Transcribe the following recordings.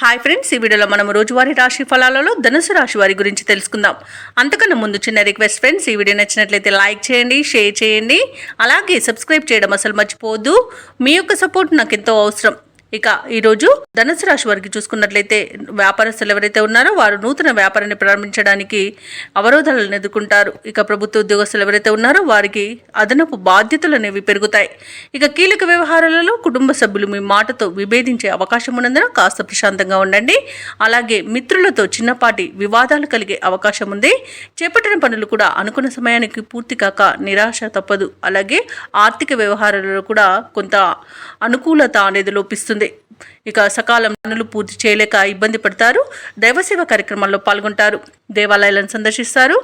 Hi friends, ఈ వీడియోలో మనం రోజువారీ రాశి ఫలాలలో ధనుసు రాశి వారి గురించి తెలుసుకుందాం. అంతకన్నా ముందు చిన్న రిక్వెస్ట్ ఫ్రెండ్స్, ఈ వీడియో నచ్చినట్లయితే లైక్ చేయండి, షేర్ చేయండి, అలాగే సబ్స్క్రైబ్ చేయడం అసలు మర్చిపోవద్దు. మీ యొక్క సపోర్ట్ నాకు ఎంతో అవసరం. ఇక ఈరోజు ధనుసు రాశి వారికి చూసుకున్నట్లయితే వ్యాపారస్తులు ఎవరైతే ఉన్నారో వారు నూతన వ్యాపారాన్ని ప్రారంభించడానికి అవరోధాలను ఎదుర్కొంటారు. ఇక ప్రభుత్వ ఉద్యోగస్తులు ఎవరైతే ఉన్నారో వారికి అదనపు బాధ్యతలు అనేవి పెరుగుతాయి. ఇక కీలక వ్యవహారాలలో కుటుంబ సభ్యులు మీ మాటతో విభేదించే అవకాశం ఉన్నందున కాస్త ప్రశాంతంగా ఉండండి. అలాగే మిత్రులతో చిన్నపాటి వివాదాలు కలిగే అవకాశం ఉంది. చేపట్టిన పనులు కూడా అనుకున్న సమయానికి పూర్తి కాక నిరాశ తప్పదు. అలాగే ఆర్థిక వ్యవహారాలలో కూడా కొంత అనుకూలత అనేది లోపిస్తుంది. ఇక సకాలం పనులు పూర్తి చేయలేక ఇబ్బంది పడతారు. దైవసేవ కార్యక్రమాల్లో పాల్గొంటారు. దేవాలయాలను సందర్శిస్తారు.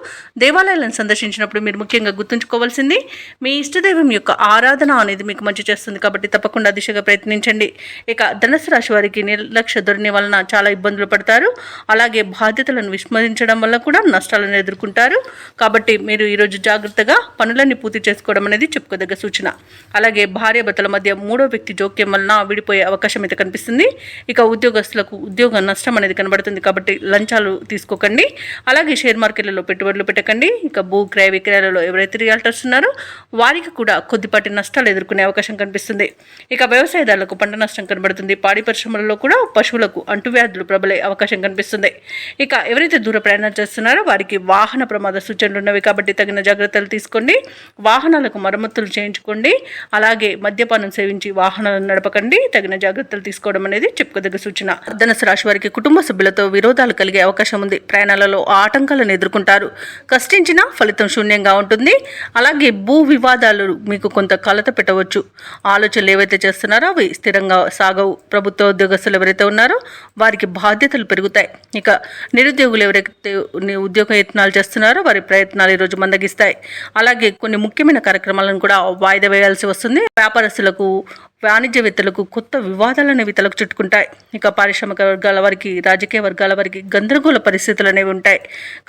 దేవాలయాలను సందర్శించినప్పుడు మీరు ముఖ్యంగా గుర్తుంచుకోవాల్సింది మీ ఇష్టదైవం యొక్క ఆరాధన అనేది మీకు మంచి చేస్తుంది. కాబట్టి తప్పకుండా దిశగా ప్రయత్నించండి. ఇక ధనుసు రాశి వారికి నిర్లక్ష్య ధోరణి వలన చాలా ఇబ్బందులు పడతారు. అలాగే బాధ్యతలను విస్మరించడం వల్ల కూడా నష్టాలను ఎదుర్కొంటారు. కాబట్టి మీరు ఈరోజు జాగ్రత్తగా పనులన్నీ పూర్తి చేసుకోవడం అనేది చెప్పుకోదగ్గ సూచన. అలాగే భార్యాభర్తల మధ్య మూడో వ్యక్తి జోక్యం వలన విడిపోయే అవకాశం అయితే కనిపిస్తుంది. ఇక ఉద్యోగస్తులకు ఉద్యోగ నష్టం అనేది కనబడుతుంది. కాబట్టి లంచాలు తీసుకోకండి. అలాగే షేర్ మార్కెట్లలో పెట్టుబడులు పెట్టకండి. ఇక భూ క్రయ విక్రయాలలో ఎవరైతే రియాల్టర్స్ ఉన్నారో వారికి కూడా కొద్దిపాటి నష్టాలు ఎదుర్కొనే అవకాశం కనిపిస్తుంది. ఇక వ్యవసాయదారులకు పంట నష్టం కనబడుతుంది. పాడి పరిశ్రమలలో కూడా పశువులకు అంటువ్యాధులు ప్రబలే అవకాశం కనిపిస్తుంది. ఇక ఎవరైతే దూర ప్రయాణాలు చేస్తున్నారో వారికి వాహన ప్రమాద సూచనలు ఉన్నవి. కాబట్టి తగిన జాగ్రత్తలు తీసుకోండి. వాహనాలకు మరమ్మతులు చేయించుకోండి. అలాగే మద్యపానం సేవించి వాహనాలను నడపకండి. తగిన జాగ్రత్తలు తీసుకోవడం అనేది చెప్పుకోదగ్గ సూచన. ధనుసు రాశి వారికి కుటుంబ సభ్యులతో విరోధాలు కలిగే అవకాశం ఉంది. ప్రయాణాలలో ఆటంకాలను ఎదుర్కొంటారు. కష్టించిన ఫలితం శూన్యంగా ఉంటుంది. అలాగే భూ వివాదాలు మీకు కొంత కలత పెట్టవచ్చు. ఆలోచనలు ఏవైతే చేస్తున్నారో అవి స్థిరంగా సాగవు. ప్రభుత్వ ఉద్యోగస్తులు ఎవరైతే ఉన్నారో వారికి బాధ్యతలు పెరుగుతాయి. ఇక నిరుద్యోగులు ఎవరైతే ఉద్యోగ యత్నాలు చేస్తున్నారో వారి ప్రయత్నాలు ఈరోజు మందగిస్తాయి. అలాగే కొన్ని ముఖ్యమైన కార్యక్రమాలను కూడా వాయిదా వేయాల్సి వస్తుంది. వ్యాపారస్తులకు వాణిజ్యవేత్తలకు కొత్త వివాదాలు అనేవి తలకు చుట్టుకుంటాయి. ఇక పారిశ్రామిక వర్గాల వారికి, రాజకీయ వర్గాల వారికి గందరగోళ పరిస్థితులు అనేవి ఉంటాయి.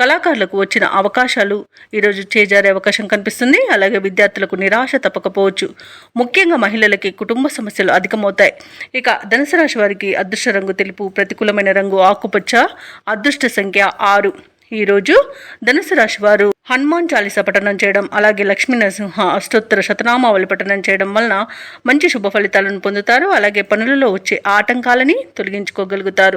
కళాకారులకు వచ్చిన అవకాశాలు ఈరోజు చేజారే అవకాశం కనిపిస్తుంది. అలాగే విద్యార్థులకు నిరాశ తప్పకపోవచ్చు. ముఖ్యంగా మహిళలకి కుటుంబ సమస్యలు అధికమవుతాయి. ఇక ధనుసు రాశి వారికి అదృష్ట రంగు తెలుపు, ప్రతికూలమైన రంగు ఆకుపచ్చ, అదృష్ట సంఖ్య 6. ఈరోజు ధనుసు రాశి వారు హనుమాన్ చాలీసా పఠనం చేయడం, అలాగే లక్ష్మీ నరసింహ అష్టోత్తర శతనామావళి పఠనం చేయడం వలన మంచి శుభ ఫలితాలను పొందుతారు. అలాగే పనులలో వచ్చే ఆటంకాలని తొలగించుకోగలుగుతారు.